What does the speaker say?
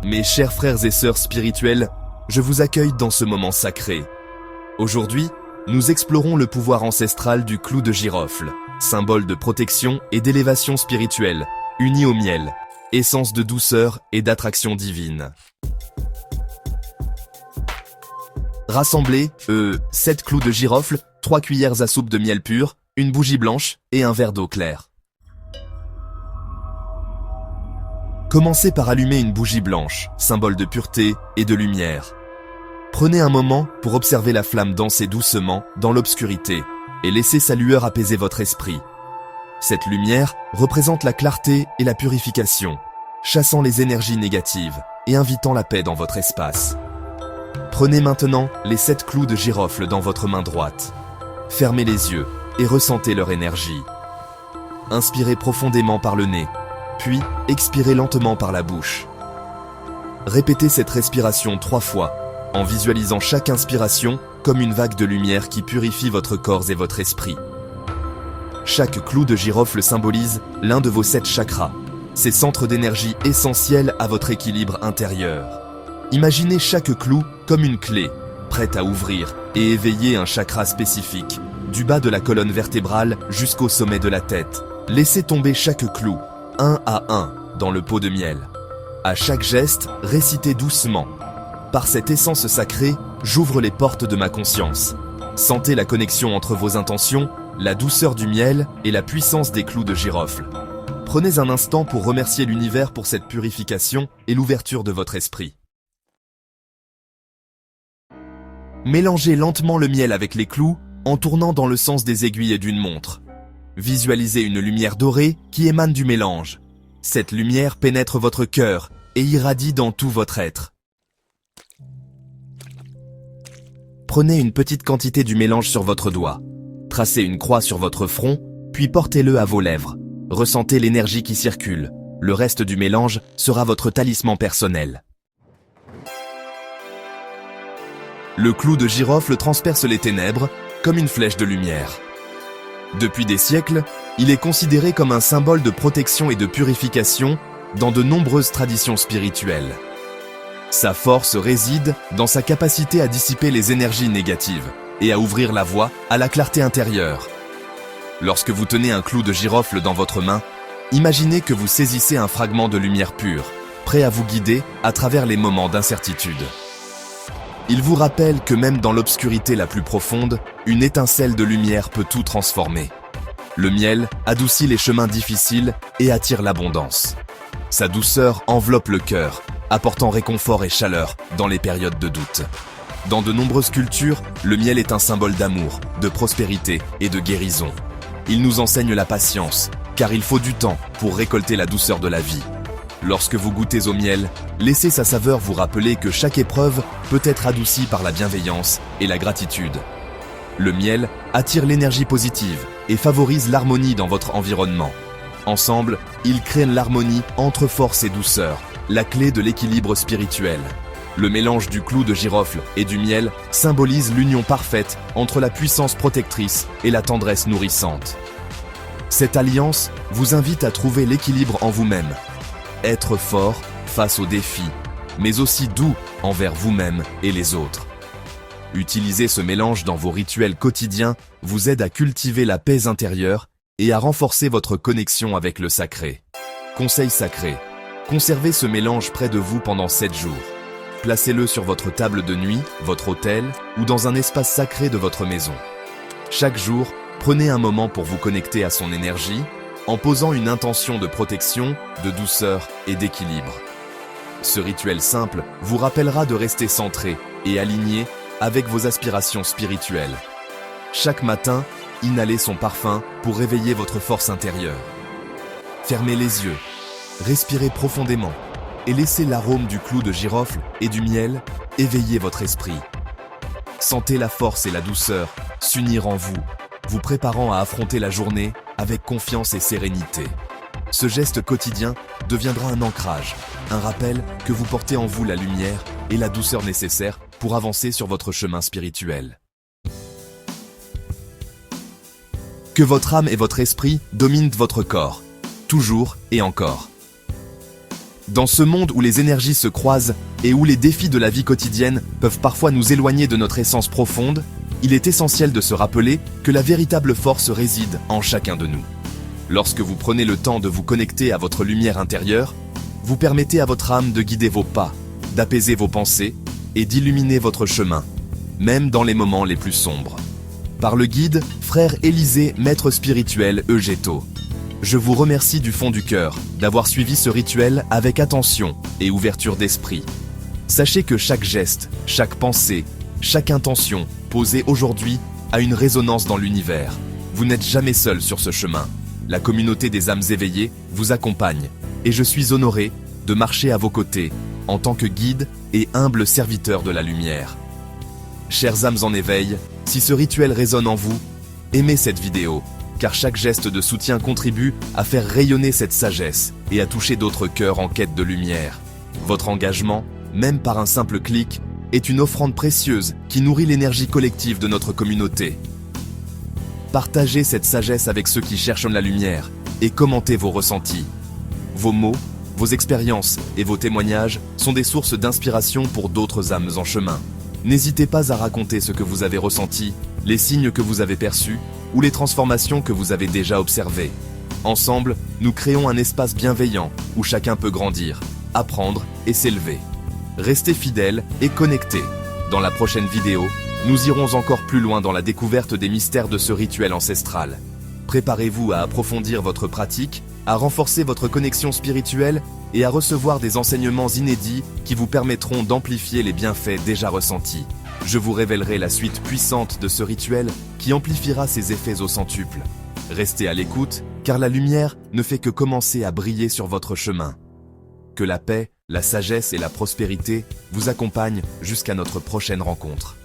Mes chers frères et sœurs spirituels, je vous accueille dans ce moment sacré. Aujourd'hui, nous explorons le pouvoir ancestral du clou de girofle, symbole de protection et d'élévation spirituelle, uni au miel, essence de douceur et d'attraction divine. Rassemblez, 7 clous de girofle, 3 cuillères à soupe de miel pur, une bougie blanche et un verre d'eau claire. Commencez par allumer une bougie blanche, symbole de pureté et de lumière. Prenez un moment pour observer la flamme danser doucement dans l'obscurité et laissez sa lueur apaiser votre esprit. Cette lumière représente la clarté et la purification, chassant les énergies négatives et invitant la paix dans votre espace. Prenez maintenant les 7 clous de girofle dans votre main droite. Fermez les yeux et ressentez leur énergie. Inspirez profondément par le nez, puis expirez lentement par la bouche. Répétez cette respiration 3 fois, en visualisant chaque inspiration comme une vague de lumière qui purifie votre corps et votre esprit. Chaque clou de girofle symbolise l'un de vos 7 chakras, ces centres d'énergie essentiels à votre équilibre intérieur. Imaginez chaque clou comme une clé, prête à ouvrir et éveiller un chakra spécifique, du bas de la colonne vertébrale jusqu'au sommet de la tête. Laissez tomber chaque clou, un à un, dans le pot de miel. À chaque geste, récitez doucement. Par cette essence sacrée, j'ouvre les portes de ma conscience. Sentez la connexion entre vos intentions, la douceur du miel et la puissance des clous de girofle. Prenez un instant pour remercier l'univers pour cette purification et l'ouverture de votre esprit. Mélangez lentement le miel avec les clous en tournant dans le sens des aiguilles d'une montre. Visualisez une lumière dorée qui émane du mélange. Cette lumière pénètre votre cœur et irradie dans tout votre être. Prenez une petite quantité du mélange sur votre doigt. Tracez une croix sur votre front, puis portez-le à vos lèvres. Ressentez l'énergie qui circule. Le reste du mélange sera votre talisman personnel. Le clou de girofle transperce les ténèbres comme une flèche de lumière. Depuis des siècles, il est considéré comme un symbole de protection et de purification dans de nombreuses traditions spirituelles. Sa force réside dans sa capacité à dissiper les énergies négatives et à ouvrir la voie à la clarté intérieure. Lorsque vous tenez un clou de girofle dans votre main, imaginez que vous saisissez un fragment de lumière pure, prêt à vous guider à travers les moments d'incertitude. Il vous rappelle que même dans l'obscurité la plus profonde, une étincelle de lumière peut tout transformer. Le miel adoucit les chemins difficiles et attire l'abondance. Sa douceur enveloppe le cœur, apportant réconfort et chaleur dans les périodes de doute. Dans de nombreuses cultures, le miel est un symbole d'amour, de prospérité et de guérison. Il nous enseigne la patience, car il faut du temps pour récolter la douceur de la vie. Lorsque vous goûtez au miel, laissez sa saveur vous rappeler que chaque épreuve peut être adoucie par la bienveillance et la gratitude. Le miel attire l'énergie positive et favorise l'harmonie dans votre environnement. Ensemble, ils créent l'harmonie entre force et douceur, la clé de l'équilibre spirituel. Le mélange du clou de girofle et du miel symbolise l'union parfaite entre la puissance protectrice et la tendresse nourrissante. Cette alliance vous invite à trouver l'équilibre en vous-même. Être fort face aux défis, mais aussi doux envers vous-même et les autres. Utiliser ce mélange dans vos rituels quotidiens vous aide à cultiver la paix intérieure et à renforcer votre connexion avec le sacré. Conseil sacré. Conservez ce mélange près de vous pendant 7 jours. Placez-le sur votre table de nuit, votre hôtel ou dans un espace sacré de votre maison. Chaque jour, prenez un moment pour vous connecter à son énergie en posant une intention de protection, de douceur et d'équilibre. Ce rituel simple vous rappellera de rester centré et aligné avec vos aspirations spirituelles. Chaque matin, inhalez son parfum pour réveiller votre force intérieure. Fermez les yeux, respirez profondément et laissez l'arôme du clou de girofle et du miel éveiller votre esprit. Sentez la force et la douceur s'unir en vous, vous préparant à affronter la journée avec confiance et sérénité. Ce geste quotidien deviendra un ancrage, un rappel que vous portez en vous la lumière et la douceur nécessaires pour avancer sur votre chemin spirituel. Que votre âme et votre esprit dominent votre corps, toujours et encore. Dans ce monde où les énergies se croisent et où les défis de la vie quotidienne peuvent parfois nous éloigner de notre essence profonde, il est essentiel de se rappeler que la véritable force réside en chacun de nous. Lorsque vous prenez le temps de vous connecter à votre lumière intérieure, vous permettez à votre âme de guider vos pas, d'apaiser vos pensées et d'illuminer votre chemin, même dans les moments les plus sombres. Par le guide, frère Élisée, maître spirituel Eugéto, je vous remercie du fond du cœur d'avoir suivi ce rituel avec attention et ouverture d'esprit. Sachez que chaque geste, chaque pensée, chaque intention posée aujourd'hui a une résonance dans l'univers. Vous n'êtes jamais seul sur ce chemin. La communauté des âmes éveillées vous accompagne et je suis honoré de marcher à vos côtés en tant que guide et humble serviteur de la lumière. Chères âmes en éveil, si ce rituel résonne en vous, aimez cette vidéo, car chaque geste de soutien contribue à faire rayonner cette sagesse et à toucher d'autres cœurs en quête de lumière. Votre engagement, même par un simple clic, est une offrande précieuse qui nourrit l'énergie collective de notre communauté. Partagez cette sagesse avec ceux qui cherchent la lumière et commentez vos ressentis. Vos mots, vos expériences et vos témoignages sont des sources d'inspiration pour d'autres âmes en chemin. N'hésitez pas à raconter ce que vous avez ressenti, les signes que vous avez perçus ou les transformations que vous avez déjà observées. Ensemble, nous créons un espace bienveillant où chacun peut grandir, apprendre et s'élever. Restez fidèles et connectés. Dans la prochaine vidéo, nous irons encore plus loin dans la découverte des mystères de ce rituel ancestral. Préparez-vous à approfondir votre pratique, à renforcer votre connexion spirituelle et à recevoir des enseignements inédits qui vous permettront d'amplifier les bienfaits déjà ressentis. Je vous révélerai la suite puissante de ce rituel qui amplifiera ses effets au centuple. Restez à l'écoute, car la lumière ne fait que commencer à briller sur votre chemin. Que la paix, la sagesse et la prospérité vous accompagnent jusqu'à notre prochaine rencontre.